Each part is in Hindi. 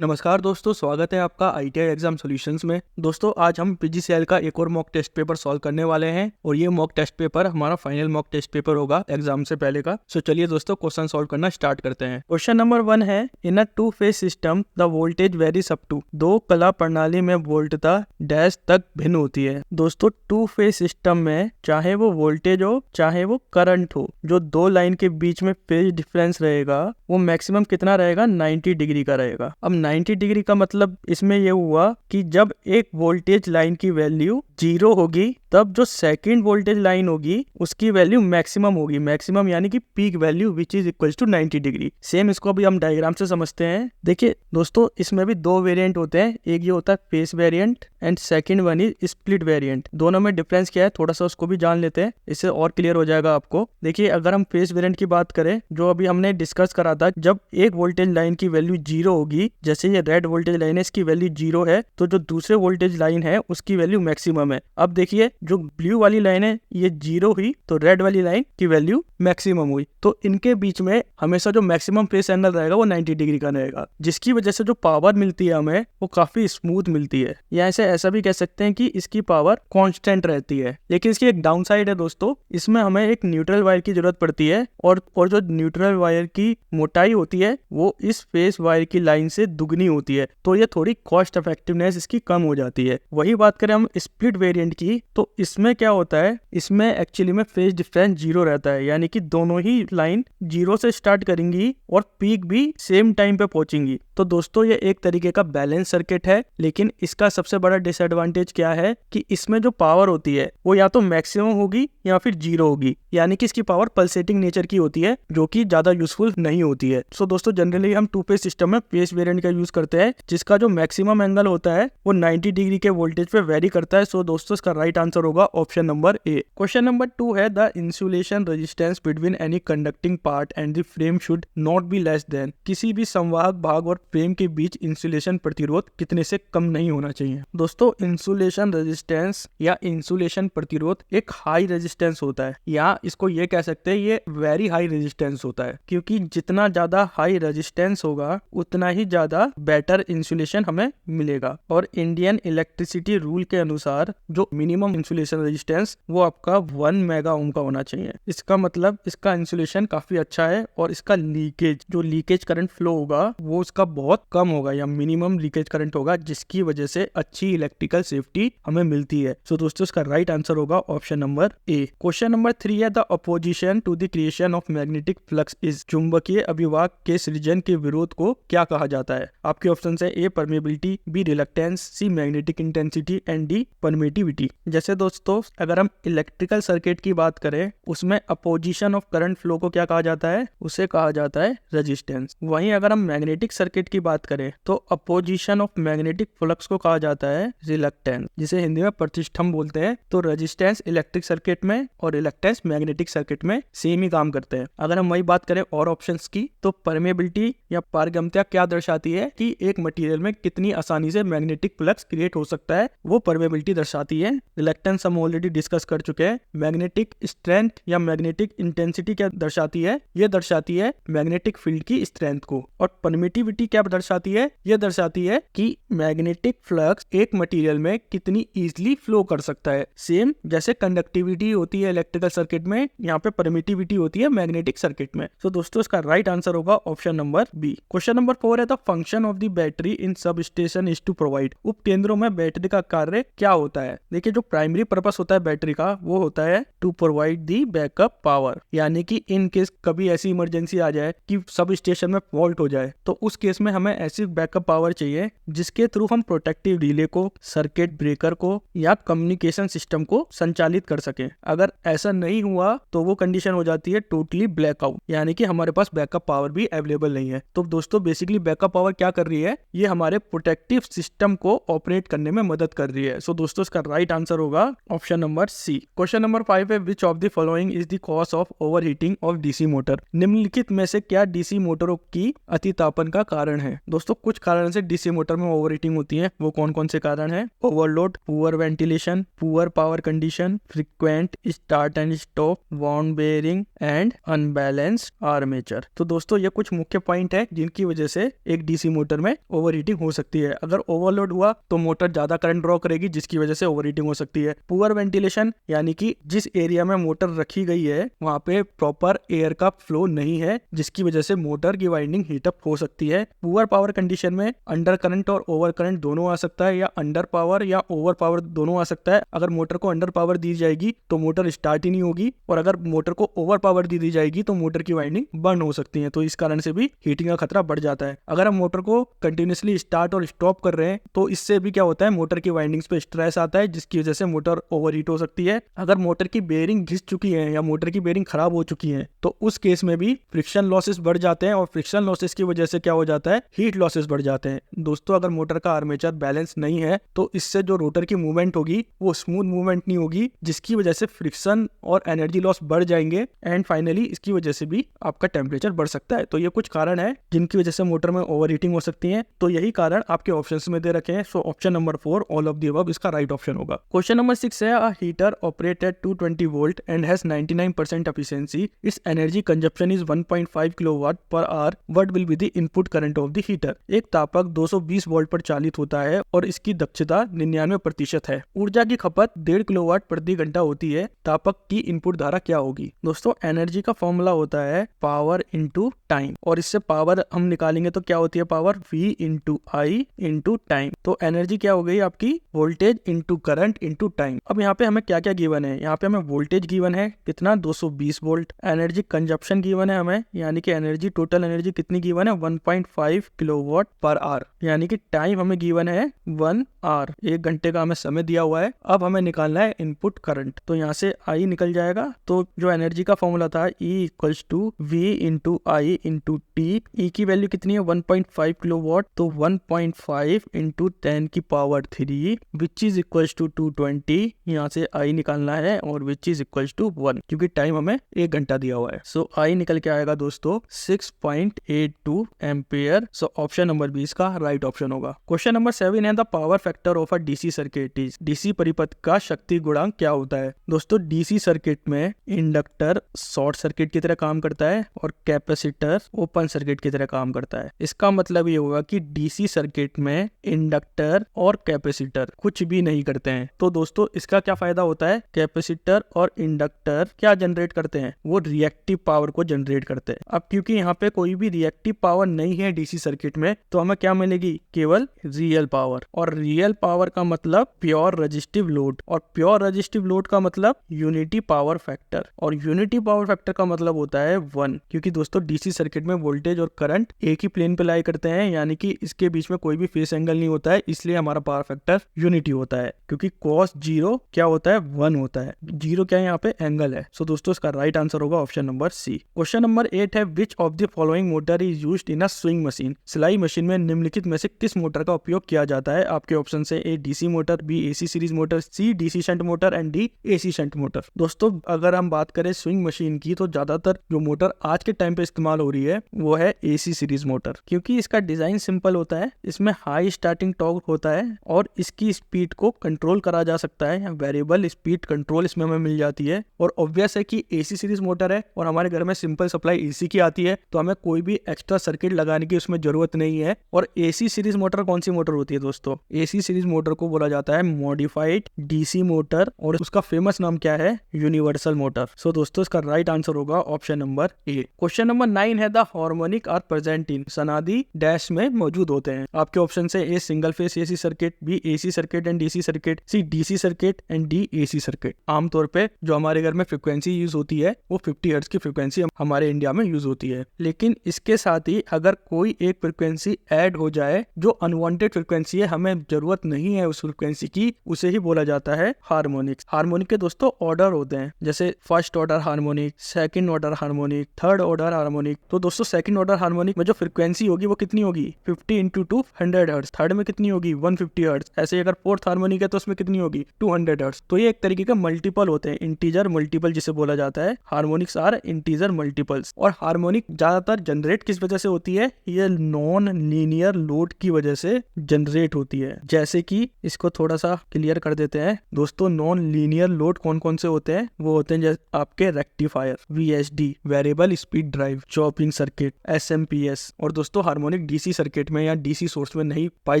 नमस्कार दोस्तों, स्वागत है आपका ITI एग्जाम सॉल्यूशंस में। दोस्तों आज हम PGCL का एक और मॉक टेस्ट पेपर सॉल्व करने वाले हैं और ये मॉक टेस्ट पेपर हमारा फाइनल मॉक टेस्ट पेपर होगा एग्जाम से पहले का। सो चलिए दोस्तों क्वेश्चन सॉल्व करना स्टार्ट करते हैं। क्वेश्चन नंबर 1 है, in a two phase system the voltage varies up to. दो कला प्रणाली में वोल्टता डैश तक भिन्न होती है। दोस्तों टू फेज सिस्टम में चाहे वो वोल्टेज हो चाहे वो करंट हो, जो दो लाइन के बीच में फेज डिफरेंस रहेगा वो मैक्सिमम कितना रहेगा, 90 डिग्री का रहेगा। अब 90 डिग्री का मतलब इसमें ये हुआ कि जब एक वोल्टेज लाइन की वैल्यू 0 होगी तब जो सेकंड वोल्टेज लाइन होगी उसकी वैल्यू मैक्सिमम होगी। मैक्सिमम यानी कि peak value which is equal to 90 degree. Same इसको अभी हम डायग्राम से समझते हैं। देखिए दोस्तों इसमें भी दो वेरिएंट होते हैं, एक ये होता है face variant and second one is split variant. दोनों में डिफरेंस क्या है थोड़ा सा उसको भी जान लेते हैं, इससे और क्लियर हो जाएगा आपको। देखिए अगर हम फेस वेरिएंट की बात करें, जो अभी हमने डिस्कस करा था, जब एक वोल्टेज लाइन की वैल्यू 0 होगी, जैसे ये रेड वोल्टेज लाइन है इसकी वैल्यू 0 है, तो जो दूसरे वोल्टेज लाइन है उसकी वैल्यू मैक्सिमम है। अब देखिए जो ब्लू वाली लाइन है ये 0 हुई तो रेड वाली लाइन की वैल्यू मैक्सिमम हुई, तो इनके बीच में हमेशा जो मैक्सिमम फेस एंगल रहेगा वो 90 डिग्री का रहेगा, जिसकी वजह से जो पावर मिलती है हमें वो काफी स्मूथ मिलती है। या ऐसा भी कह सकते हैं कि इसकी पावर कांस्टेंट रहती है। लेकिन इसकी एक डाउन साइड है दोस्तों, इसमें हमें एक न्यूट्रल वायर की जरूरत पड़ती है और जो न्यूट्रल वायर की मोटाई होती है वो इस फेस वायर की लाइन से दुगनी होती है, तो ये थोड़ी कॉस्ट इफेक्टिवनेस इसकी कम हो जाती है। वही बात करें हम स्प्लिट वेरिएंट की, तो इसमें क्या होता है, इसमें एक्चुअली में फेज डिफरेंस 0 रहता है, यानी कि दोनों ही लाइन 0 से स्टार्ट करेंगी और पीक भी सेम टाइम पे पहुंचेंगी। तो दोस्तों ये एक तरीके का बैलेंस सर्किट है, लेकिन इसका सबसे बड़ा डिसएडवांटेज क्या है कि इसमें जो पावर होती है वो या तो मैक्सिमम होगी या फिर 0 होगी, यानी कि इसकी पावर पल्सेटिंग नेचर की होती है जो कि ज्यादा यूजफुल नहीं होती है। सो दोस्तों जनरली हम टू फेज सिस्टम में फेस वेरिएंट का यूज करते हैं, जिसका जो मैक्सिमम एंगल होता है वो 90 डिग्री के वोल्टेज पे वेरी करता है। सो दोस्तों इसका राइट आंसर होगा ऑप्शन नंबर ए। क्वेश्चन नंबर 2 है, the insulation resistance between any conducting part and the frame should not be less than. किसी भी संवाहक भाग और फ्रेम के बीच इंसुलेशन प्रतिरोध कितने से कम नहीं होना चाहिए। दोस्तों इंसुलेशन रेजिस्टेंस या इंसुलेशन प्रतिरोध एक हाई रेजिस्टेंस होता है, या इसको ये कह सकते हैं ये वेरी हाई रेजिस्टेंस होता है, क्योंकि जितना ज्यादा हाई रेजिस्टेंस होगा उतना ही ज्यादा बेटर इंसुलेशन हमें मिलेगा। और इंडियन इलेक्ट्रिसिटी रूल के अनुसार जो मिनिमम इंसुलेशन रेजिस्टेंस वो आपका 1 मेगा ओम का होना चाहिए। इसका मतलब इसका इंसुलेशन काफी अच्छा है और इसका लीकेज, जो लीकेज करंट फ्लो होगा वो उसका बहुत कम होगा या मिनिमम लीकेज करंट होगा, जिसकी वजह से अच्छी इलेक्ट्रिकल सेफ्टी हमें मिलती है। सो दोस्तों इसका राइट आंसर होगा ऑप्शन नंबर ए। क्वेश्चन नंबर 3 है, the opposition to the creation of magnetic flux is. चुंबकीय अभिवाह के सृजन के विरोध को क्या कहा जाता है। आपके ऑप्शन है a permeability, b reluctance, c magnetic intensity and d permittivity. जैसे दोस्तों अगर हम इलेक्ट्रिकल सर्किट की बात करें उसमें अपोजिशन ऑफ करंट फ्लो को क्या कहा जाता है, उसे कहा जाता है रेजिस्टेंस। वहीं अगर हम मैग्नेटिक सर्किट की बात करें तो अपोजिशन ऑफ मैग्नेटिक फ्लक्स को कहा जाता है रिलक्टेंस, जिसे हिंदी में प्रतिष्ठम बोलते हैं। तो रेजिस्टेंस इलेक्ट्रिक सर्किट में और रिलक्टेंस मैग्नेटिक सर्किट में सेम ही काम करते हैं। अगर हम वही बात करें और ऑप्शंस की, तो परमेबिलिटी या पारगम्यता क्या दर्शाती है कि एक मटेरियल में कितनी आसानी से मैग्नेटिक फ्लक्स क्रिएट हो सकता है, वो परमेबिलिटी दर्शाती है। रिलक्टेंस हम ऑलरेडी डिस्कस कर चुके हैं। मैग्नेटिक स्ट्रेंथ या मैग्नेटिक इंटेंसिटी क्या दर्शाती है, ये दर्शाती है मैग्नेटिक फील्ड की स्ट्रेंथ को। और परमिटिविटी क्या दर्शाती है, ये दर्शाती है कि मैग्नेटिक फ्लक्स एक मटेरियल में कितनी इजीली फ्लो कर सकता है। सेम जैसे कंडक्टिविटी होती है इलेक्ट्रिकल सर्किट में, यहाँ पे परमिटिविटी होती है मैग्नेटिक सर्किट में। तो दोस्तों इसका राइट आंसर होगा option number B. Question number 4 है, the function of the battery in sub station is to provide. उपकेंद्रों में बैटरी का कार्य क्या होता है। देखिए जो प्राइमरी पर्पस होता है बैटरी का वो होता है to provide the backup power, यानी कि इन केस कभी ऐसी इमरजेंसी आ जाए कि सब स्टेशन में फॉल्ट हो जाए, तो उस केस में हमें ऐसी बैकअप पावर चाहिए जिसके थ्रू हम प्रोटेक्टिव रिले को, सर्किट ब्रेकर को या कम्युनिकेशन सिस्टम को संचालित कर सके। अगर ऐसा नहीं हुआ तो वो कंडीशन हो जाती है टोटली ब्लैकआउट, यानी कि हमारे पास बैकअप पावर भी अवेलेबल नहीं है। तो दोस्तों बेसिकली बैकअप पावर क्या कर रही है, ये हमारे प्रोटेक्टिव सिस्टम को ऑपरेट करने में मदद कर रही है। सो दोस्तों इसका राइट आंसर होगा option number C. Question number 5 है, which of the following is the cause of overheating of DC motor. निम्नलिखित में से क्या डीसी मोटरों की अतितापन का कारण है। दोस्तों कुछ कारण से डीसी मोटर में ओवरहीटिंग होती है, वो कौन कौन से कारण है। Overload, poor ventilation, poor power condition, frequent start and stop, wound bearing and unbalanced armature. तो दोस्तों ये कुछ मुख्य पॉइंट है जिनकी वजह से एक डीसी मोटर में ओवर हीटिंग हो सकती है। अगर ओवरलोड हुआ तो मोटर ज्यादा करंट ड्रॉ करेगी, जिसकी वजह से ओवर हीटिंग हो सकती है। पुअर वेंटिलेशन यानी कि जिस एरिया में मोटर रखी गई है वहां पे प्रॉपर एयर का फ्लो नहीं है, जिसकी वजह से मोटर की वाइंडिंग हीटअप हो सकती है। पुअर पावर कंडीशन में अंडर करंट और ओवर करंट दोनों आ सकता है, या अंडर पावर या ओवर पावर दोनों आ सकता है। अगर मोटर को अंडर पावर दी जाएगी तो मोटर स्टार्ट ही नहीं होगी, और अगर मोटर को ओवर पावर दी जाएगी तो मोटर की वाइंडिंग बर्न हो सकती है। तो इस कारण से भी हीटिंग का खतरा बढ़ जाता है। अगर हम मोटर को कंटिन्यूसली स्टार्ट और स्टॉप कर रहे हैं तो इससे भी क्या होता है, मोटर की वाइंडिंग्स पे स्ट्रेस आता है, जिसकी वजह से मोटर ओवरहीट हो सकती है। अगर मोटर की बेयरिंग घिस चुकी है या मोटर की बेयरिंग खराब हो चुकी है तो उस केस में भी फ्रिक्शन लॉसेस बढ़ जाते हैं, और फ्रिक्शन लॉसेस की वजह से क्या हो जाता है, हीट लॉसेस बढ़ जाते हैं। दोस्तों, अगर मोटर का आर्मेचर बैलेंस नहीं है तो इससे जो रोटर की मूवमेंट होगी वो स्मूथ मूवमेंट नहीं होगी, जिसकी वजह से फ्रिक्शन और एनर्जी लॉस बढ़ जाएंगे, एंड फाइनली इसकी वजह से भी आपका टेम्परेचर बढ़ सकता है। तो ये कुछ कारण है जिनकी वजह से मोटर में ओवर हीटिंग हो सकती है। तो यही कारण आपके ऑप्शंस में दे रखे हैं। सो option number 4 all of the above इसका राइट ऑप्शन होगा। क्वेश्चन नंबर 6 है, अ heater operate at 220 volt and has 99% efficiency. Its energy consumption is 1.5 kilowatt per hour. What will be the input current of the heater? एक तापक 220 वोल्ट पर चालित होता है और इसकी दक्षता 99% है। ऊर्जा की खपत 1.5 किलोवाट प्रति घंटा होती है। तापक की इनपुट धारा क्या होगी? दोस्तों, एनर्जी का फॉर्मूला होता है पावर इंटू टाइम, और इससे पावर हम निकालेंगे तो क्या होती है power, V into I into time. तो एनर्जी क्या हो गई आपकी, voltage into current into time. अब यहाँ पे हमें क्या क्या गिवन है, यहाँ पे हमें वोल्टेज गिवन है कितना, 220 वोल्ट। एनर्जी कंजप्शन गिवन है हमें, यानी कि एनर्जी टोटल एनर्जी कितनी गिवन है, 1.5 किलोवाट पर आवर, यानी कि टाइम हमें गिवन है 1 आवर, 1 घंटे का हमें समय दिया हुआ है। अब हमें निकालना है इनपुट करंट, तो यहाँ से आई निकल जाएगा। तो जो एनर्जी का फॉर्मूला था E equals to V into I into T. E की वैल्यू कितनी है, 1.5 किलोवाट, तो 1.5 इंटू 10 की power 3 which is equals to 220। यहाँ से आई निकालना है और विच इज इक्वल्स टू 1, क्योंकि टाइम हमें 1 घंटा दिया हुआ है। सो आई निकल के आएगा दोस्तों 6.82 एम्पियर। सो ऑप्शन नंबर 20 का राइट ऑप्शन होगा। क्वेश्चन नंबर 7 है, the power factor of a DC circuit is. DC परिपथ का शक्ति गुणांक क्या होता है? दोस्तों, डीसी सर्किट में इंडक्टर शॉर्ट सर्किट की तरह काम करता है और कैपेसिटर ओपन सर्किट की तरह काम करता है। इसका मतलब ये होगा कि डीसी सर्किट में इंडक्टर और कैपेसिटर कुछ भी नहीं करते हैं। तो दोस्तों, इसका क्या फायदा होता है, कैपेसिटर और इंडक्टर क्या जनरेट करते हैं, वो रिएक्टिव पावर को जनरेट करते हैं। अब क्योंकि यहाँ पे कोई भी रिएक्टिव पावर नहीं है डीसी सर्किट में, तो हमें क्या मिलेगी, केवल रियल पावर। और रियल पावर का मतलब प्योर रेजिस्टिव लोड, और प्योर रेजिस्टिव लोड का मतलब यूनिटी पावर फैक्टर, और यूनिटी पावर फैक्टर का मतलब होता है 1। क्योंकि दोस्तों, डीसी सर्किट में वोल्टेज और करंट एक ही प्लेन पे लाई करते हैं, यानी कि इसके बीच में कोई भी फेस एंगल नहीं होता है, इसलिए हमारा पावर फैक्टर यूनिटी होता है। क्योंकि cos 0 क्या होता है, 1 होता है। 0 क्या है, यहाँ पे एंगल है। सो दोस्तों, इसका राइट आंसर होगा option number C. Question number 8 है, which of the following motor is used in a sewing machine. सिलाई मशीन में निम्नलिखित में से किस मोटर का उपयोग किया जाता है? आपके ऑप्शन है a DC motor, b AC series motor, c DC shunt motor and d AC shunt motor. दोस्तों, अगर हम बात करें स्विंग मशीन की, तो ज्यादातर जो मोटर आज के टाइम पे इस्तेमाल हो रही है वो है एसी सीरीज मोटर, क्योंकि इसका डिजाइन सिंपल होता है, इसमें हाई स्टार्टिंग टॉर्क होता है और इसकी स्पीड को कंट्रोल करा जा सकता है, वेरिएबल स्पीड कंट्रोल इसमें हमें मिल जाती है। और ऑब्वियस है कि एसी सीरीज मोटर है और हमारे घर में सिंपल सप्लाई एसी की आती है, तो हमें कोई भी एक्स्ट्रा सर्किट लगाने की उसमें जरूरत नहीं है। और एसी सीरीज मोटर कौन सी मोटर होती है दोस्तों? एसी सीरीज मोटर को बोला जाता है मॉडिफाइड डीसी मोटर, और उसका फेमस नाम क्या है, यूनिवर्सल मोटर। सो दोस्तों, इसका राइट आंसर होगा ऑप्शन नंबर ए। क्वेश्चन नंबर 9 है, the harmonic are present in. सनादी डैश में मौजूद होते हैं। आपके ऑप्शन है a single phase AC circuit, b AC circuit and DC circuit, c DC circuit and d AC circuit. आमतौर पे जो हमारे घर में फ्रीक्वेंसी यूज होती है वो 50 हर्ट्ज की फ्रीक्वेंसी हमारे इंडिया में यूज होती है। लेकिन इसके साथ ही अगर कोई एक फ्रीक्वेंसी ऐड हो जाए जो अनवांटेड फ्रीक्वेंसी है, हमें जरूरत नहीं है उस फ्रीक्वेंसी की, उसे ही बोला जाता है हार्मोनिक्स। हार्मोनिक के दोस्तों ऑर्डर होते हैं, जैसे first order harmonic, second order harmonic, third order harmonic. तो दोस्तों, सेकंड ऑर्डर हार्मोनिक में जो फ्रीक्वेंसी होगी वो कितनी होगी, 50 इंटू 2 100 हर्ट्ज। थर्ड में कितनी होगी, 150 हर्ट्ज। ऐसे अगर फोर्थ हार्मोनिक है तो उसमें कितनी होगी, 200 हर्ट्ज। तो ये एक तरीके का मल्टीपल होते हैं, इंटीजर मल्टीपल जिसे बोला जाता है। Harmonics are integer multiples. और हार्मोनिक ज्यादातर जनरेट किस वजह से होती है, ये नॉन लीनियर लोड की वजह से जनरेट होती है। जैसे कि इसको थोड़ा सा क्लियर कर देते हैं दोस्तों, नॉन लीनियर लोड कौन कौन से होते हैं, वो होते हैं जैसे आपके rectifier, VSD variable speed drive, chopping circuit, SMPS। और दोस्तों, हार्मोनिक डीसी सर्किट में या डीसी सोर्स में नहीं पाई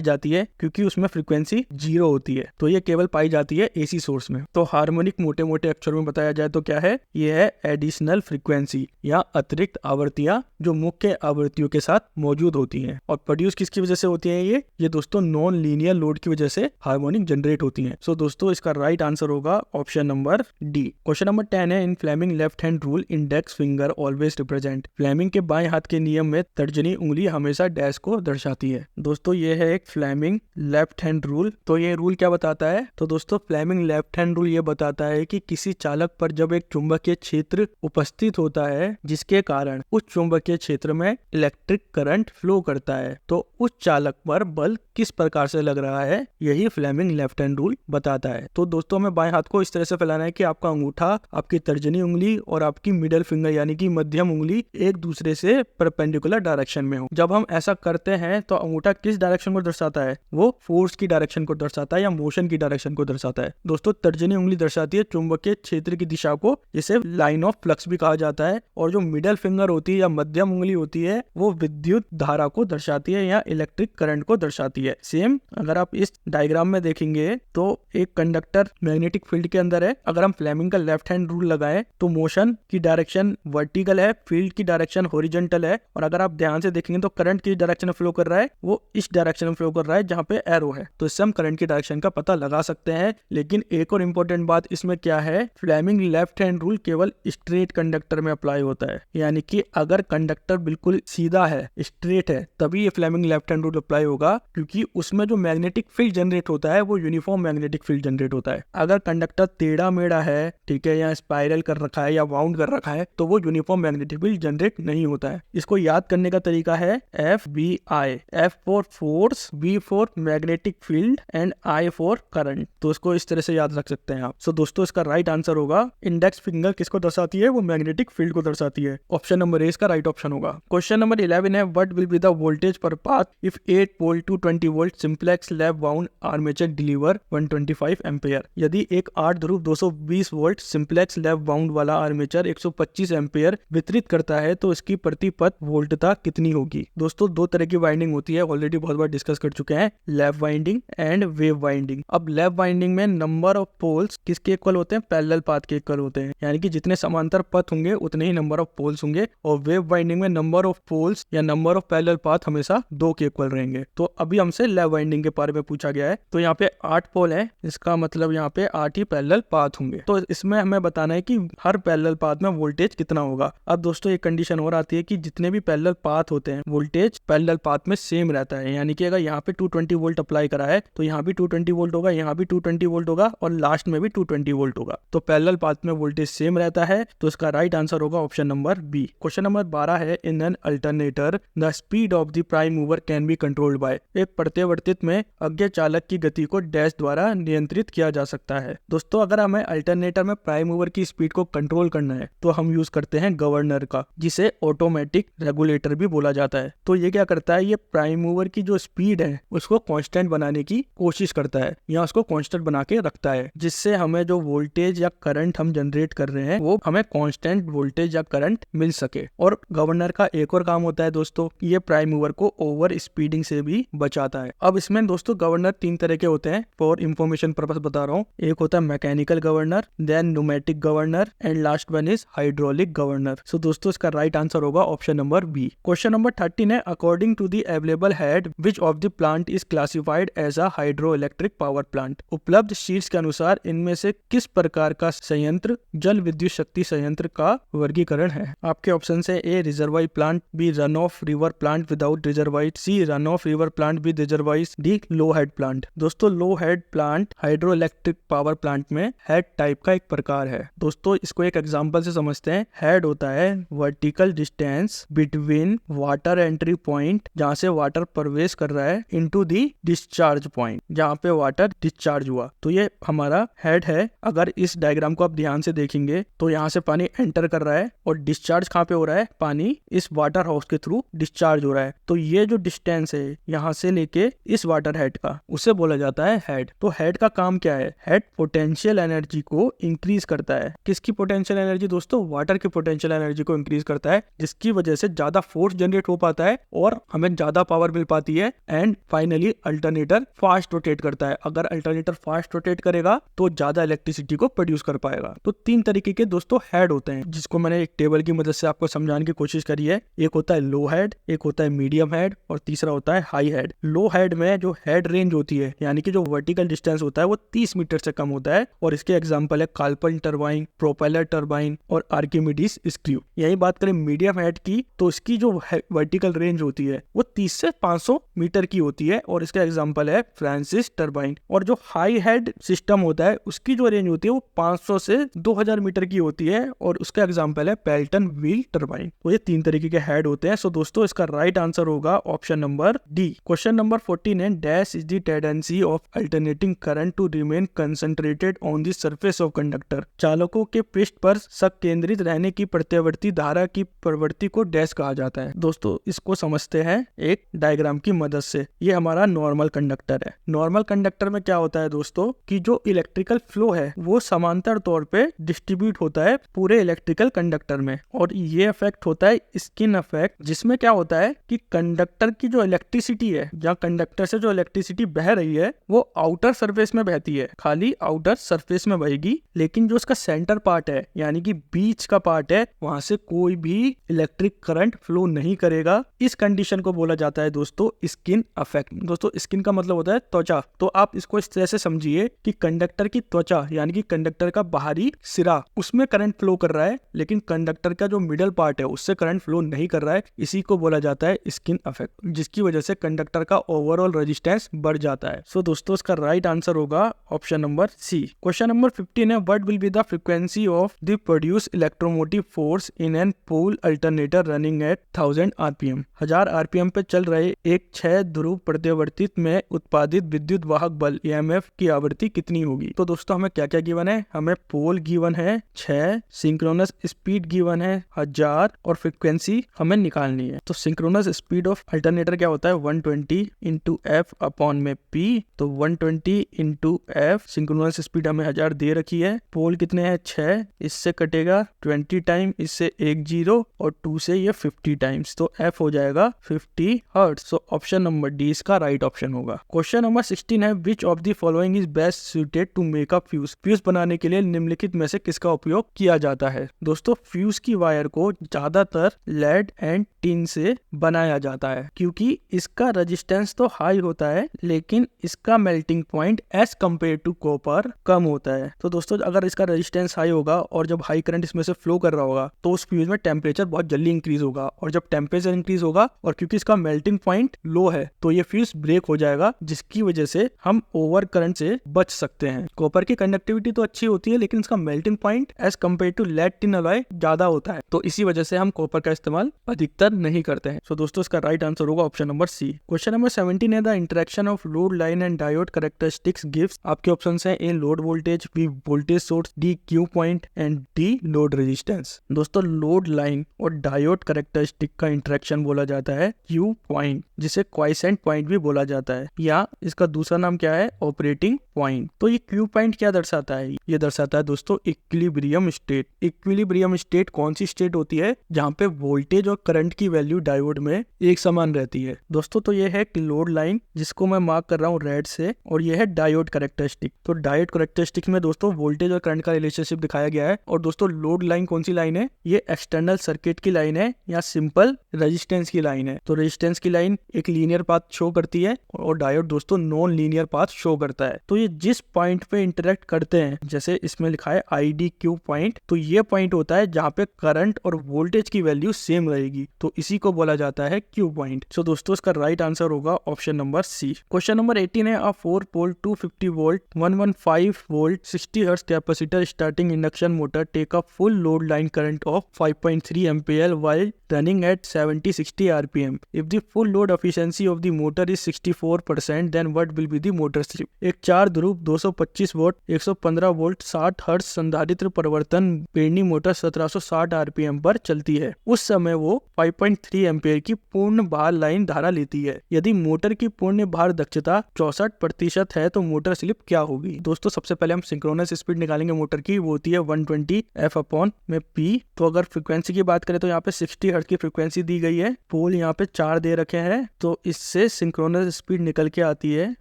जाती है, क्योंकि उसमें फ्रीक्वेंसी 0 होती है। तो ये केवल पाई जाती है एसी सोर्स में। तो हार्मोनिक मोटे मोटे अक्षरों में बताया जाए तो क्या है, ये है एडिशनल फ्रीक्वेंसी या अतिरिक्त आवृत्तियां जो मुख्य आवृत्तियों के साथ मौजूद होती हैं। और प्रोड्यूस किसकी वजह से होती है, ये दोस्तों नॉन लीनियर लोड की वजह से हार्मोनिक जनरेट होती हैं। सो दोस्तों इसका राइट आंसर होगा option number D. Question number 10 है, in Fleming left hand rule index finger always represent. Fleming के बाएं हाथ के नियम में तर्जनी उंगली हमेशा डैश को दर्शाती है। दोस्तों ये है एक फ्लेमिंग लेफ्ट हैंड रूल। तो ये रूल क्या बताता है, तो दोस्तों फ्लेमिंग लेफ्ट हैंड रूल ये बताता है कि किसी चालक पर जब एक चुंबकीय क्षेत्र उपस्थित होता है जिसके कारण उस चुंबकीय क्षेत्र में इलेक्ट्रिक करंट फ्लो करता है, तो उस चालक पर बल किस प्रकार से लग रहा है, यही फ्लेमिंग लेफ्ट हैंड रूल बताता है। तो दोस्तों हमें बाएं हाथ को इस तरह से फैलाना है कि आपका अंगूठा, आपकी तर्जनी उंगली और आपकी मिडिल फिंगर यानी कि मध्यम उंगली एक दूसरे से परपेंडिकुलर डायरेक्शन में हो। जब हम ऐसा करते हैं तो अंगूठा किस डायरेक्शन को दर्शाता है, वो फोर्स की डायरेक्शन को दर्शाता है या मोशन की डायरेक्शन को दर्शाता है। दोस्तों तर्जनी उंगली दर्शाती है चुंबकीय क्षेत्र की दिशा को, जिसे लाइन ऑफ फ्लक्स भी कहा जाता है। और जो मिडिल फिंगर होती है या मध्यम उंगली होती है, वो विद्युत धारा को दर्शाती है या इलेक्ट्रिक करंट को दर्शाती है। सेम अगर आप इस डायग्राम में देखेंगे तो एक कंडक्टर मैग्नेटिक फील्ड के अंदर है। अगर हम फ्लेमिंग का लेफ्ट हैंड रूल लगाएं तो मोशन की डायरेक्शन वर्टिकल है, फील्ड की डायरेक्शन हॉरिजॉन्टल है। और अगर आप ध्यान से देखेंगे तो करंट किस डायरेक्शन में फ्लो कर रहा है, वो इस डायरेक्शन में फ्लो कर रहा है जहां पे एरो है। तो इससे हम करंट की डायरेक्शन का पता लगा सकते हैं। लेकिन एक और इम्पोर्टेंट बात इसमें क्या है, फ्लेमिंग लेफ्ट हैंड रूल केवल स्ट्रेट कंडक्टर में अप्लाई होता है। यानी कि अगर कंडक्टर बिल्कुल सीधा है, स्ट्रेट है, तभी ये Fleming left hand rule apply होगा, क्योंकि उसमें जो मैग्नेटिक फील्ड जनरेट होता है वो यूनिफॉर्म मैग्नेटिक फील्ड जनरेट होता है। अगर कंडक्टर टेढ़ा मेढ़ा है, ठीक है, या स्पाइरल कर रखा है या वाउंड कर रखा है, तो वो यूनिफॉर्म मैग्नेटिक फील्ड जनरेट नहीं होता है। इसको याद करने का तरीका है FBI, F for force, B for magnetic field and I for current. तो इसको इस तरह से याद रख सकते हैं आप। सो दोस्तों इसका राइट आंसर होगा, इंडेक्स फिंगर किसको दर्शाती है, वो मैग्नेटिक फील्ड को दर्शाती है। ऑप्शन नंबर ए इसका राइट ऑप्शन होगा। क्वेश्चन नंबर 11 है, what will be the voltage per path if 8 pole 220 volt simplex lap wound armature deliver 125 ampere. यदि एक 8 ध्रुव 220 वोल्ट सिंप्लेक्स लैप वाउंड वाला आर्मेचर 125 एम्पेयर वितरित करता है तो इसकी प्रति पथ वोल्टता कितनी होगी। दोस्तों दो तरह की वाइंडिंग होती है, ऑलरेडी बहुत बार डिस्कस कर चुके हैं, lap winding and wave winding. अब लैप वाइंडिंग में नंबर ऑफ पोल्स किसके इक्वल होते हैं, पैरेलल पाथ के इक्वल होते हैं। यानी कि जितने समांतर पथ होंगे उतने ही नंबर ऑफ पोल्स होंगे। और वेव वाइंडिंग में नंबर ऑफ पोल्स या नंबर ऑफ पैरेलल पाथ हमेशा 2 के इक्वल रहेंगे। तो अभी हमसे लैप वाइंडिंग के बारे में पूछा गया है। तो यहाँ पे 8 पोल है, इसका मतलब यहाँ पे 8 ही पैरेलल पाथ होंगे। तो इसमें हमें बताना है कि हर पैरेलल पाथ में वोल्टेज कितना होगा। अब दोस्तों एक कंडीशन और आती है कि जितने भी पैरेलल पाथ होते हैं वोल्टेज पैरेलल पाथ में सेम रहता है। यानी कि अगर यहाँ पे 220 वोल्ट अप्लाई करा है तो यहाँ भी 220 वोल्ट होगा, यहाँ भी 220 वोल्ट होगा और लास्ट में भी 220 वोल्ट होगा। तो पैरेलल पाथ में वोल्टेज सेम रहता है। तो इसका राइट आंसर होगा option number B. Question number 12 है, in an alternator the speed of the prime mover can be controlled by. एक प्रत्यावर्तित में अज्ञे चालक की गति को डैश द्वारा नियंत्रित किया जा सकता है। दोस्तों अगर हमें अल्टरनेटर में प्राइम मूवर की स्पीड को कंट्रोल करना है तो हम यूज करते हैं गवर्नर का, जिसे ऑटोमेटिक रेगुलेटर भी बोला जाता है। तो ये क्या करता है, ये प्राइम मूवर की जो स्पीड है उसको कांस्टेंट बनाने की कोशिश करता है या उसको कांस्टेंट बना के रखता है, जिससे हमें जो वोल्टेज या करंट हम जनरेट कर रहे हैं वो हमें कांस्टेंट वोल्टेज या करंट मिल सके। और गवर्नर का एक और काम होता है दोस्तों, ये प्राइम मूवर को ओवर स्पीडिंग से भी बचाता है। अब इसमें दोस्तों गवर्नर 3 तरह के होते हैं, फॉर इंफॉर्मेशन पर्पस बता रहा हूँ। एक होता है mechanical governor, then pneumatic governor and last one is hydraulic governor. So दोस्तों इसका राइट आंसर होगा option number B. Question number 13 है, according to the available head which of the plant is classified as a hydro electric power plant. उपलब्ध शीट्स के अनुसार इनमें से किस प्रकार का संयंत्र जल विद्युत शक्ति संयंत्र का वर्गीकरण है। आपके ऑप्शन है a reservoir plant, b run of river plant without reservoir, c run of river plant with reservoir, d low head plant. दोस्तों low head plant hydro electric power plant में हेड टाइप का एक प्रकार है। दोस्तों इसको एक एग्जांपल से समझते हैं। हेड होता है vertical distance between water entry point, जहाँ से वाटर प्रवेश कर रहा है, इनटू दी डिस्चार्ज पॉइंट, जहाँ पे वाटर डिस्चार्ज हुआ। तो ये हमारा हेड है। अगर इस डायग्राम को आप ध्यान से देखेंगे तो यहाँ से पानी एंटर कर रहा है और डिस्चार्ज कहाँ पे हो रहा है, पानी इस वाटर हाउस के थ्रू डिस्चार्ज हो रहा है। तो ये जो डिस्टेंस है यहाँ से लेके इस वाटर हेड का, उसे बोला जाता है हेड। तो हेड का काम क्या है, हेड पोटेंशियल एनर्जी को इंक्रीज करता है। किसकी पोटेंशियल एनर्जी दोस्तों, वाटर की पोटेंशियल एनर्जी को इंक्रीज करता है, जिसकी वजह से ज्यादा फोर्स जनरेट हो पाता है और हमें ज्यादा पावर मिल पाती है। And finally alternator fast rotate करता है, अगर अल्टरनेटर फास्ट रोटेट करेगा तो ज्यादा इलेक्ट्रिसिटी को प्रोड्यूस कर पाएगा। तो 3 तरीके के दोस्तों हेड होते हैं, जिसको मैंने एक टेबल की मदद से आपको समझाने की कोशिश करी है। एक होता है लो हेड, एक होता है मीडियम हेड और तीसरा होता है हाई हेड। लो हेड में जो हेड रेंज होती है, यानी कि जो वर्टिकल डिस्टेंस होता है वो 30 मीटर से कम होता है, और इसके एग्जांपल है कार्पल टरबाइन, प्रोपेलर टरबाइन और आर्किमिडीज स्क्रू। यही बात करें मीडियम हेड की, तो इसकी जो वर्टिकल रेंज होती है वो 30 से 500 मीटर की होती है, और इसका एग्जांपल है फ्रांसिस टरबाइन। और जो हाई हेड सिस्टम होता है उसकी जो रेंज होती है वो 500 से 2000 मीटर की होती है, और उसका एग्जांपल है पेल्टन व्हील टरबाइन। तो ये 3 तरीके के हेड होते हैं। सो दोस्तों इसका राइट आंसर होगा option number D. Question number 14 है, dash is the tendency of alternating current to remain concentrated on the surface of conductor. चालकों के पृष्ठ पर संकेंद्रित रहने की प्रत्यावर्ती धारा की प्रवृत्ति को डैश कहा जाता है। दोस्तों इसको समझते हैं एक डायग्राम की मदद से। ये हमारा नॉर्मल कंडक्टर है। नॉर्मल कंडक्टर में क्या होता है दोस्तों कि जो इलेक्ट्रिकल फ्लो है वो समांतर तौर पे डिस्ट्रीब्यूट होता है पूरे इलेक्ट्रिकल कंडक्टर में, और ये इफेक्ट होता है स्किन इफेक्ट, जिसमें क्या होता है कि कंडक्टर की जो इलेक्ट्रिसिटी है, जहाँ कंडक्टर से जो इलेक्ट्रिसिटी बह रही है वो आउटर सरफेस में बहती है, खाली आउटर सरफेस में बहेगी, लेकिन जो इसका सेंटर पार्ट है यानी कि बीच का पार्ट है वहां से कोई भी इलेक्ट्रिक करंट फ्लो नहीं करेगा। इस कंडीशन को बोला जाता है दोस्तों स्किन इफेक्ट। दोस्तों स्किन का मतलब होता है त्वचा। तो आप इसको इस तरह से समझिए कि कंडक्टर की त्वचा यानी कि कंडक्टर का बाहरी सिरा, उसमें करंट फ्लो कर रहा है, लेकिन कंडक्टर का जो मिडल पार्ट है उससे करंट फ्लो नहीं कर रहा है। इसी को बोला जाता है स्किन इफेक्ट, जिसकी वजह से कंडक्टर का ओवरऑल रेजिस्टेंस बढ़ जाता है। सो दोस्तों इसका राइट आंसर होगा option number C. Question number 15 है, what will be the frequency of the produce electromotive force in an pole alternator running at 1000 RPM. 1000 RPM पे चल रहे एक 6 ध्रुव प्रत्यावर्तित में उत्पादित विद्युत वाहक बल EMF की आवृत्ति कितनी होगी। तो दोस्तों हमें क्या क्या गिवन है, हमें पोल गिवन है 6, सिंक्रोनस स्पीड गिवन है 1000 और फ्रीक्वेंसी हमें निकालनी है। तो सिंक्रोनस स्पीड ऑफ अल्टरनेटर क्या होता है 120 इंटू एफ अपॉन में पी। तो 120 इंटू एफ, सिंक्रोनस स्पीड हमें 1000 दे रखी है, पोल कितने हैं 6, इससे कटेगा 20 टाइम, इससे 1 0 और 2 से ये 50 टाइम्स, तो एफ हो जाएगा 50 hertz. So option number D इसका राइट ऑप्शन होगा। क्वेश्चन नंबर 16 है, which of the following is best suited to make a fuse. Fuse बनाने के लिए निम्नलिखित में से किसका उपयोग किया जाता है। दोस्तों फ्यूज की वायर को ज्यादातर लेड एंड टिन से बनाया जाता है, क्योंकि इसका रेजिस्टेंस तो हाई होता है लेकिन इसका melting point as compare to copper कम होता है। तो दोस्तों अगर इसका रेजिस्टेंस हाई होगा और जब हाई करंट इसमें से फ्लो कर रहा होगा तो उस फ्यूज में टेम्परेचर बहुत जल्दी इंक्रीज होगा, और जब टेम्परेचर इंक्रीज होगा और क्योंकि इसका मेल्टिंग पॉइंट लो है तो ये फ्यूज ब्रेक हो जाएगा, जिसकी वजह से हम ओवर करंट से बच सकते हैं। कॉपर की कंडक्टिविटी तो अच्छी होती है लेकिन इसका melting point as compare to lead tin alloy ज्यादा होता है, तो इसी वजह से हम कॉपर का इस्तेमाल अधिकतर नहीं करते हैं। सो दोस्तों इसका राइट आंसर होगा option number C. Question number 17 है, the interaction of load line and diode characteristics gives. आपके ऑप्शन है A load voltage, B voltage source, D Q point and D load resistance. दोस्तों लोड लाइन और डायोड कैरेक्टरिस्टिक का इंटरेक्शन बोला जाता है क्यू पॉइंट, जिसे क्वाइसेंट पॉइंट भी बोला जाता है, या इसका दूसरा नाम क्या है ऑपरेटिंग पॉइंट। तो ये क्यू पॉइंट क्या दर्शाता है, ये दर्शाता है दोस्तों इक्विलिब्रियम स्टेट। इक्विलिब्रियम स्टेट कौन सी स्टेट होती है जहाँ पे वोल्टेज और करंट की वैल्यू डायोड में एक समान रहती है। दोस्तों तो ये है लोड लाइन जिसको मैं मार्क कर रहा हूँ रेड से, और ये है डायोड कैरेक्टरिस्टिक। तो डायोड कैरेक्टरिस्टिक में दोस्तों वोल्टेज और करंट का रिलेशनशिप दिखाया गया है। और दोस्तों लोड लाइन कौन सी लाइन है, ये एक्सटर्नल सर्किट की लाइन है या सिंपल रेजिस्टेंस की लाइन है। तो रेजिस्टेंस की लाइन एक लीनियर पाथ शो करती है और डायोड दोस्तों नॉन लीनियर पाथ शो करता है। तो ये जिस पॉइंट पे इंटरेक्ट करते हैं, जैसे इसमें लिखा है IDQ पॉइंट, तो ये पॉइंट होता है जहाँ पे करंट और वोल्टेज की वैल्यू सेम रहेगी, तो इसी को बोला जाता है क्यू पॉइंट। सो दोस्तों इसका राइट आंसर होगा option number C. Question number 18 है, a 4 pole 250 volt 115 volt 60 hertz capacitor starting induction motor take a full load line current of 5.3 ampere while running at 70-60 RPM. If the full load efficiency of the motor is 64%, then what will be the motor slip? एक 4 ध्रुव 225 वोल्ट 115 वोल्ट 60 हर्ट्ज संधारित्र परिवर्तन बेरनी मोटर 1760 RPM पर चलती है। उस समय वो 5.3 एम्पियर की पूर्ण भार लाइन धारा लेती है। यदि मोटर की पूर्ण भार दक्षता 64% है तो मोटर स्लिप क्या होगी। दोस्तों सबसे पहले हम सिंक्रोनस स्पीड निकालेंगे मोटर की, वो होती है 120 F अपॉन में P। तो अगर फ्रीक्वेंसी की बात करें तो यहाँ पे 60 हर्ट्ज की फ्रीक्वेंसी दी गई है। होल यहाँ पे 4 दे रखे हैं, तो इससे सिंक्रोनस स्पीड निकल के आती है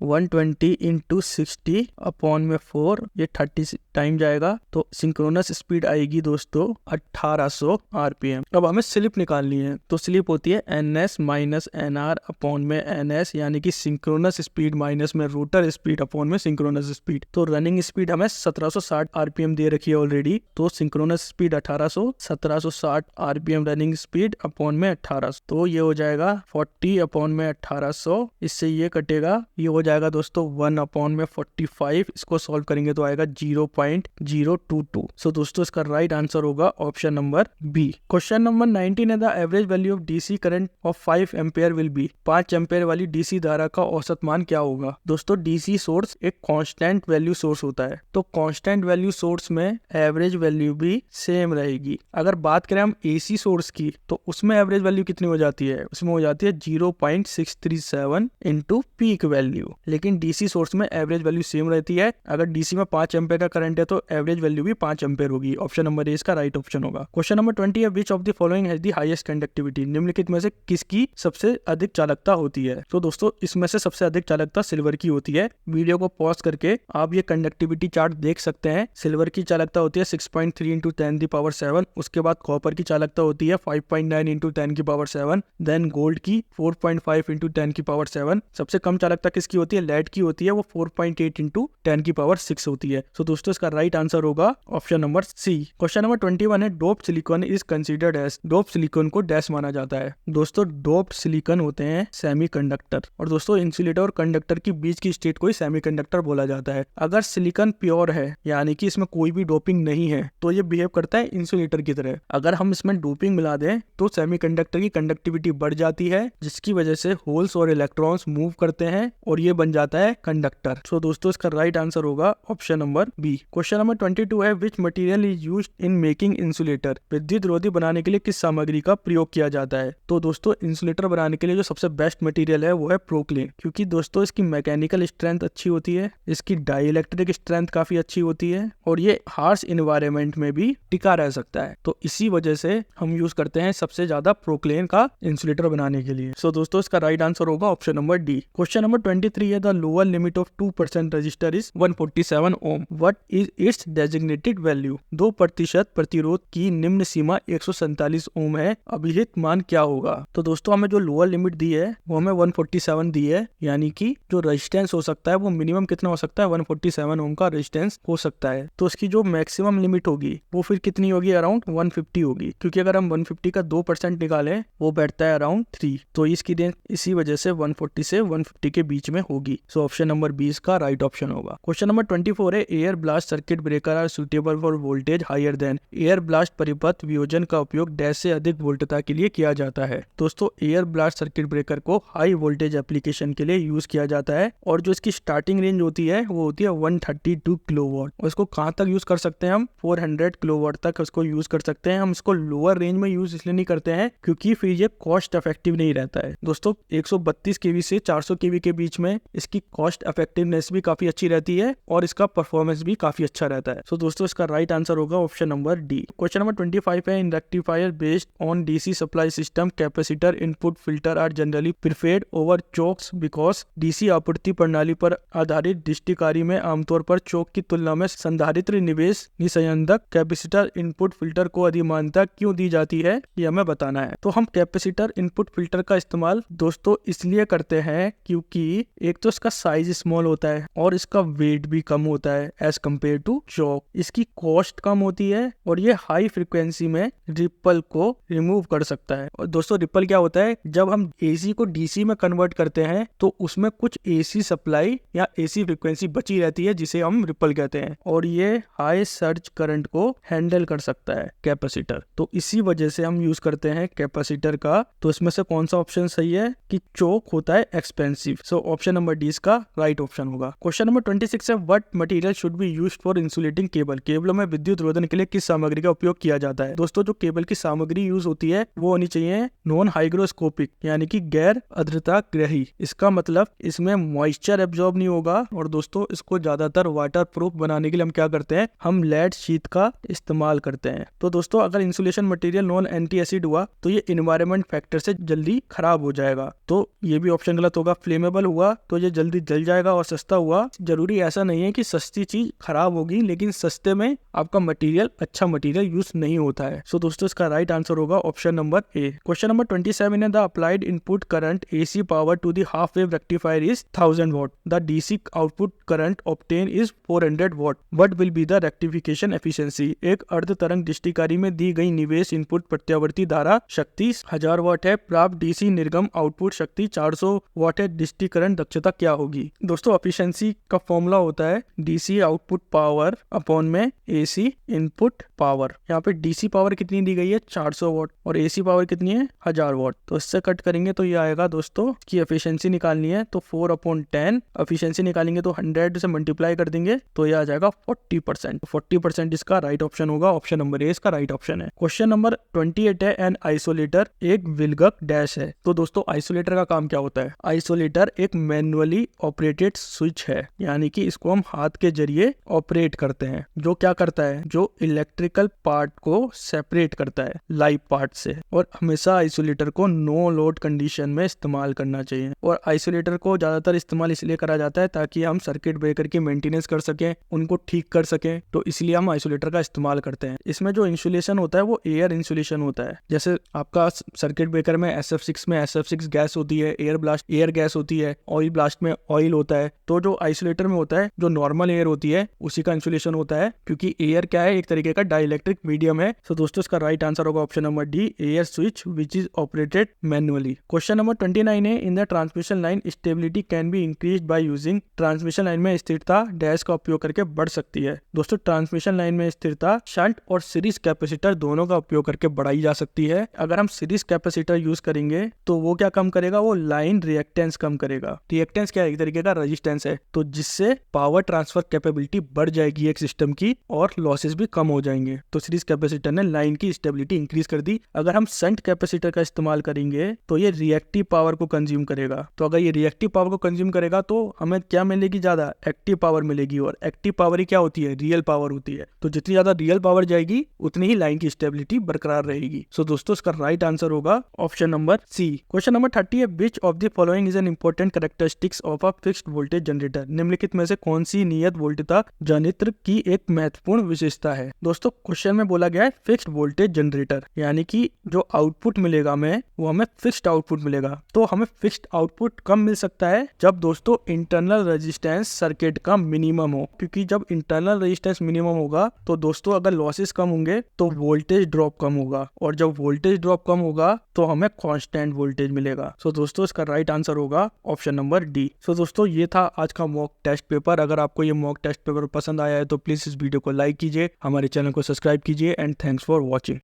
120 × 60 अपॉन में 4, ये 30 टाइम जाएगा, तो सिंक्रोनस स्पीड आएगी दोस्तों 1800 RPM। अब हमें स्लिप निकालनी है, तो स्लिप होती है NS माइनस NR अपॉन में NS, यानी कि सिंक्रोनस स्पीड माइनस में रोटर स्पीड अपॉन में सिंक्रोनस स्पीड। तो रनिंग स्पीड हमें 1760 RPM दे रखी है ऑलरेडी, तो synchronous speed 1800, 1760 RPM running speed upon में 1800, तो ये हो जाएगा 40 अपॉन में 1800, इससे ये कटेगा, ये हो जाएगा दोस्तों 1 अपॉन में 45, इसको सॉल्व करेंगे तो आएगा 0.022। सो दोस्तों इसका राइट आंसर होगा option number B. Question number 19 है, the average value of DC current of 5 ampere will be. 5 ampere वाली डीसी धारा का औसत मान क्या होगा। दोस्तों डीसी सोर्स एक कांस्टेंट वैल्यू सोर्स होता है, तो कांस्टेंट वैल्यू सोर्स में एवरेज वैल्यू भी सेम रहेगी। अगर बात करें हम एसी सोर्स की, तो उसमें एवरेज वैल्यू कितनी हो जाती है, उसमें हो जाती है 0.637 इंटू पीक वैल्यू। लेकिन डीसी सोर्स में एवरेज वैल्यू सेम रहती है। अगर डीसी में 5 एम्पेयर का करंट है तो एवरेज वैल्यू भी 5 एम्पेयर होगी। ऑप्शन नंबर ए इसका राइट ऑप्शन होगा। क्वेश्चन नंबर 20 है, which of the following has the highest conductivity. निम्नलिखित में से किसकी सबसे अधिक चालकता होती है। तो दोस्तों इसमें से सबसे अधिक चालकता सिल्वर की होती है। वीडियो को पॉज करके आप ये कंडक्टिविटी चार्ट देख सकते हैं। सिल्वर की चालकता होती है 6.3 × 10⁻7, उसके बाद कॉपर की चालकता होती है 5.9 × 10⁻7, देन गोल्ड की 4.5 × 10⁻7। सबसे कम चालकता किसकी होती है, लेड की होती है, वो 4.8 × 10⁻6 होती है। सो दोस्तों इसका राइट आंसर होगा option number C. Question number 21 है, dope silicon is considered as. Dope silicon को डैश माना जाता है। दोस्तों डोप सिलिकॉन होते हैं सेमीकंडक्टर, और दोस्तों इंसुलेटर और कंडक्टर के बीच की स्टेट को ही सेमीकंडक्टर बोला जाता है। अगर सिलिकॉन प्योर है, यानी कि इसमें कोई भी डोपिंग नहीं है, तो ये बिहेव करता है इंसुलेटर की तरह। अगर हम इसमें डोपिंग मिला दें तो सेमीकंडक्टर की कंडक्टिविटी बढ़ जाती है, जिसकी वजह से होल्स और इलेक्ट्रॉन्स मूव करते हैं और ये बन जाता है कंडक्टर। सो दोस्तों इसका राइट आंसर होगा option number B. Question number 22 है, which material is used in making insulator. विद्युत रोधी बनाने के लिए किस सामग्री का प्रयोग किया जाता है। तो दोस्तों इंसुलेटर बनाने के लिए जो सबसे बेस्ट मटेरियल है वो है प्रोक्लेन, क्योंकि दोस्तों इसकी मैकेनिकल स्ट्रेंथ अच्छी होती है, इसकी डाइइलेक्ट्रिक स्ट्रेंथ काफी अच्छी होती है, और ये हार्श इन्वायरमेंट में भी टिका रह सकता है। तो इसी वजह से हम यूज करते हैं सबसे ज्यादा प्रोक्लेन का इंसुलेटर बनाने के लिए। सो दोस्तों इसका राइट आंसर होगा option number D. Question number 23 है, the lower limit of 2% resistor is 147 ohm. What is its designated value. 2% प्रतिरोध की निम्न सीमा 147 ओम है, अभिहित मान क्या होगा। तो दोस्तों हमें जो लोअर लिमिट दी है वो हमें 147 दी है, यानी कि जो रेजिस्टेंस हो सकता है वो मिनिमम कितना हो सकता है, 147 ओम का रेजिस्टेंस हो सकता है। तो इसकी जो मैक्सिमम लिमिट होगी वो फिर कितनी होगी, अराउंड 150 होगी, क्योंकि अगर हम 150 का 2% निकालें वो बैठता है अराउंड 3, तो इसकी रेंज इसी वजह से 140 से 150 के बीच में होगी। सो ऑप्शन नंबर 20 का राइट ऑप्शन होगा। क्वेश्चन नंबर 24 है, air blast circuit breaker are suitable for voltage higher than. Air blast परिपथ वियोजन का उपयोग डैश से अधिक वोल्टता के लिए किया जाता है। दोस्तों एयर ब्लास्ट सर्किट ब्रेकर को हाई वोल्टेज एप्लीकेशन के लिए यूज किया जाता है, और जो इसकी स्टार्टिंग रेंज होती है वो होती है 132 किलोवाट, और इसको कहाँ तक यूज कर सकते हैं हम, 400 किलोवाट तक इसको यूज कर सकते हैं। हम इसको लोअर रेंज में यूज इसलिए नहीं करते हैं क्योंकि फिर ये कॉस्ट इफेक्टिव नहीं रहता है। दोस्तों 132 केवी से 400 केवी के बीच में इसकी कॉस्ट इफेक्टिवनेस भी काफी अच्छी रहती है और इसका परफॉर्मेंस भी काफी अच्छा रहता है। सो दोस्तों इसका राइट आंसर होगा option number D. Question number 25 है, in rectifier based on DC supply system capacitor input filter are generally preferred over chokes because. DC आपूर्ति प्रणाली पर आधारित दृष्टिकारी में आमतौर पर चोक की तुलना में संधारित्र निवेश निसंयंधक कैपेसिटर इनपुट फिल्टर को अधिमानता क्यों दी जाती है, ये हमें बताना है। तो हम कैपेसिटर इनपुट फिल्टर का इस्तेमाल दोस्तों इसलिए करते हैं क्योंकि एक तो इसका साइज स्मॉल होता है और इसका वेट भी कम होता है एज कम्पेयर टू चोक। इसकी कॉस्ट कम होती है और ये हाई फ्रिक्वेंसी में रिपल को रिमूव कर सकता है। और दोस्तों रिपल क्या होता है, जब हम एसी को डीसी में कन्वर्ट करते हैं तो उसमें कुछ एसी सप्लाई या एसी फ्रिक्वेंसी बची रहती है जिसे हम रिपल कहते हैं, और ये हाई सर्ज करंट को हैंडल कर सकता है कैपेसिटर। तो इसी वजह से हम यूज करते हैं कैपेसिटर का। तो इसमें से कौन सा ऑप्शन सही है कि चोक होता है expensive. So option number D इसका राइट ऑप्शन होगा। क्वेश्चन नंबर 26 है, what material should be used for insulating cable. केबलों में विद्युत रोधन के लिए किस सामग्री का उपयोग किया जाता है। दोस्तों जो केबल की सामग्री यूज होती है वो होनी चाहिए नॉन हाइग्रोस्कोपिक, यानी कि गैर आर्द्रता ग्रही। इसका मतलब इसमें मॉइस्चर एब्जॉर्ब नहीं होगा, और दोस्तों इसको ज्यादातर वाटर प्रूफ बनाने के लिए हम क्या करते हैं, हम लेड शीट का इस्तेमाल करते हैं। तो दोस्तों अगर insulation material non anti acid हुआ तो ये इन्वायरमेंट करंट फैक्टर से जल्दी खराब हो जाएगा। तो ये भी ऑप्शन गलत होगा। फ्लेमेबल हुआ तो ये जल्दी जल जाएगा, और सस्ता हुआ, जरूरी ऐसा नहीं है कि सस्ती चीज खराब होगी, लेकिन सस्ते में आपका मटेरियल अच्छा मटेरियल यूज नहीं होता है। सो दोस्तों इसका राइट आंसर होगा ऑप्शन नंबर ए। क्वेश्चन नंबर 27 है, the applied input current AC power to the half wave rectifier is 1000 watt, the DC output current obtain is 400 watt, what will be the rectification efficiency. एक अर्ध तरंग दृष्टिकारी में दी गई निवेश इनपुट प्रत्यावर्ती धारा शक्ति 1000 वॉट है, प्राप्त DC निर्गम आउटपुट शक्ति 400 वॉट है, दृष्टिकरण दक्षता क्या होगी। दोस्तों एफिशिएंसी का फॉर्मूला होता है DC आउटपुट पावर अपॉन में AC इनपुट पावर। यहाँ पे DC पावर कितनी दी गई है 400 वॉट, और AC पावर कितनी है 1000 वॉट। तो इससे कट करेंगे तो ये आएगा दोस्तों की एफिशिएंसी निकालनी है तो 4/10 एफिशिएंसी निकालेंगे तो 100 से मल्टीप्लाई कर देंगे तो ये आ जाएगा 40%। 40% इसका राइट ऑप्शन होगा, ऑप्शन नंबर ए इसका राइट ऑप्शन है। क्वेश्चन नंबर 28 है, एन आइसोलेटर एक विलगक डैश है। तो दोस्तों आइसोलेटर का काम क्या होता है। आइसोलेटर एक मैन्युअली ऑपरेटेड स्विच है, यानी कि इसको हम हाथ के जरिए ऑपरेट करते हैं। जो क्या करता है, जो इलेक्ट्रिकल पार्ट को सेपरेट करता है लाइव पार्ट से। और हमेशा आइसोलेटर को नो लोड कंडीशन में इस्तेमाल करना चाहिए। और आइसोलेटर को ज्यादातर इस्तेमाल इसलिए करा जाता है ताकि हम सर्किट ब्रेकर की मेंटेनेंस कर सकें, उनको ठीक कर सकें, तो इसलिए हम आइसोलेटर का इस्तेमाल करते हैं। इसमें जो इंसुलेशन होता है वो एयर इंसुलेशन होता है। जैसे आपका सर्किट ब्रेकर में SF6 गैस होती है, एयर ब्लास्ट एयर गैस होती है, ऑयल ब्लास्ट में ऑयल होता है। तो जो आइसोलेटर में होता है जो नॉर्मल एयर होती है उसी का इंसुलेशन होता है, क्योंकि एयर क्या है, एक तरीके का डाइलेक्ट्रिक मीडियम है। तो दोस्तों इसका राइट आंसर होगा option number D, air switch which is operated manually. Question number 29 है, in the transmission line stability can be increased by using. Transmission line में स्थिरता डैश का उपयोग करके बढ़ सकती है। दोस्तों ट्रांसमिशन लाइन में स्थिरता शंट और सीरीज कैपेसिटर दोनों का उपयोग करके बढ़ाई जा सकती है। अगर हम सीरीज कैपेसिटर यूज करेंगे तो वो क्या कम करेगा, वो लाइन रिएक्टेंस कम करेगा। रिएक्टेंस क्या है, एक तरीके का रेजिस्टेंस है, तो जिससे पावर ट्रांसफर कैपेबिलिटी बढ़ जाएगी एक सिस्टम की, और लॉसेस भी कम हो जाएंगे। तो सीरीज कैपेसिटर ने लाइन की स्टेबिलिटी इंक्रीज कर दी। अगर हम शंट कैपेसिटर का इस्तेमाल करेंगे तो ये रिएक्टिव पावर को कंज्यूम करेगा। तो अगर ये रिएक्टिव पावर को कंज्यूम करेगा तो हमें क्या मिलेगी, ज्यादा एक्टिव पावर मिलेगी। और एक्टिव पावर ही क्या होती है, रियल पावर होती है। तो जितनी ज्यादा रियल पावर जाएगी उतनी ही लाइन की स्टेबिलिटी बरकरार रहेगी। सो दोस्तों इसका राइट आंसर होगा option number C. Question number 30 है, which of the following is an important characteristics of a fixed voltage generator. निम्नलिखित में से कौन सी नियत वोल्टता जनित्र की एक महत्वपूर्ण विशेषता है। दोस्तों क्वेश्चन में बोला गया है फिक्स्ड वोल्टेज जनरेटर, यानी कि जो आउटपुट मिलेगा हमें वो हमें फिक्स्ड आउटपुट मिलेगा। तो हमें फिक्स्ड आउटपुट कब मिल सकता है, जब दोस्तों इंटरनल रेजिस्टेंस सर्किट का मिनिमम हो। क्योंकि जब इंटरनल रेजिस्टेंस मिनिमम होगा तो दोस्तों अगर लॉसेस कम होंगे तो वोल्टेज ड्रॉप कम होगा, और जब वोल्टेज ड्रॉप कम होगा तो हमें कांस्टेंट वोल्टेज मिलेगा। सो दोस्तों इसका राइट आंसर होगा ऑप्शन नंबर डी। सो दोस्तों ये था आज का मॉक टेस्ट पेपर। अगर आपको ये मॉक टेस्ट पेपर पसंद आया है तो प्लीज इस वीडियो को लाइक कीजिए, हमारे चैनल को सब्सक्राइब कीजिए, एंड थैंक्स फॉर वॉचिंग।